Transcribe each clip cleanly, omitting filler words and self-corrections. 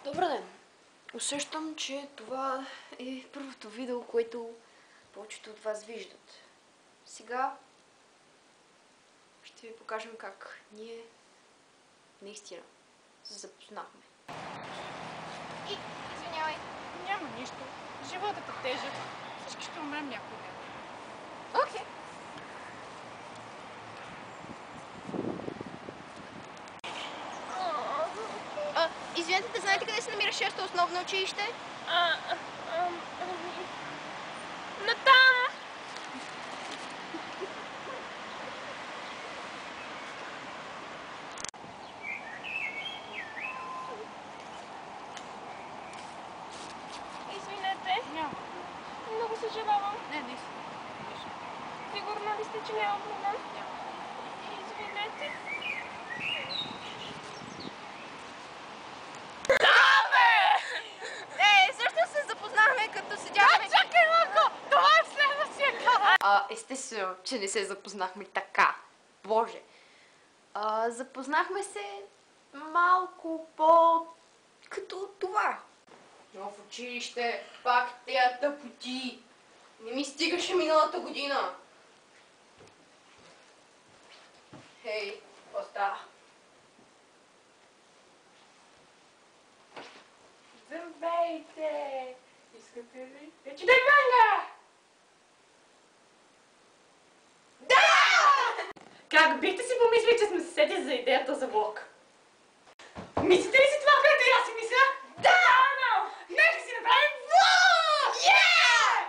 Добър ден! Усещам, че това е първото видео, което повечето от вас виждат. Сега ще ви покажем как ние наистина се запознахме. И, извинявай, няма нищо. Животът е тежък. Всички ще умрем някой ден. Окей. Извинете, знаете къде се намира 6-то основно училище? Натам! Извинете. Няма. Много съжалявам. Не. Сигурна ли сте, че няма проблем? Няма. Извинете. Също се запознахме, като седяхме... Чакай малко! Това е следващия канал! Естествено, че не се запознахме така. Боже! Запознахме се малко като това. Но в училище пак тези тъпоти. Не ми стигаше миналата година. Хей, какво става? Здравейте! Искате ли? Вече дай манга! Да! Как бихте си помислили, че сме се сетили за идеята за влог? Мислите ли си това, което и аз си мисля? Да! Нека си направим влог!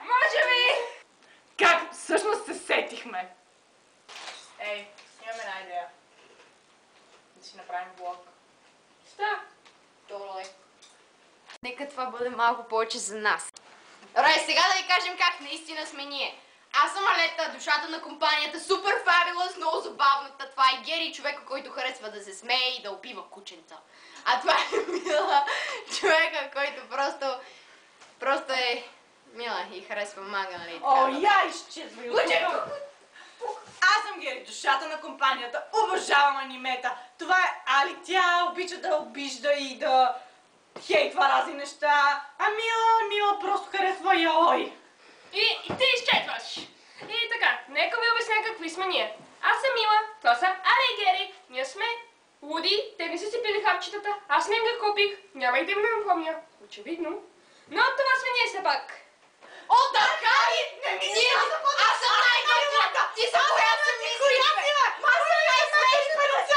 Може би! Как всъщност се сетихме? Ей, имаме една идея. Да си направим влог. Šta? Добре. Нека това бъде малко повече за нас. Добре, сега да ви кажем как наистина сме ние. Аз съм Алета, душата на компанията, супер фабулъс, много забавната. Това е Гери, човека, който харесва да се смее и да опива кученца. А това е Мила, човека, който просто е мила и харесва мага, нали? О, я изчезвай от тук! Аз съм Гери, душата на компанията. Обожавам анимета. Това е Али, тя обича да обижда и да хейтва разни неща. А Мила просто харесва яой. И ти изчетваш. И така, нека ви обясня какви сме ние. Аз съм Мила, това са Али и Гери. Ние сме луди, те не са си пили хапчетата, аз не им ги купих. Няма и да им не напомня. Очевидно. Но това сме ние все пак. О, да, Хари! Аз съм най-готината! Ти за коя съм мислиш, бе? Аз съм най-смешната!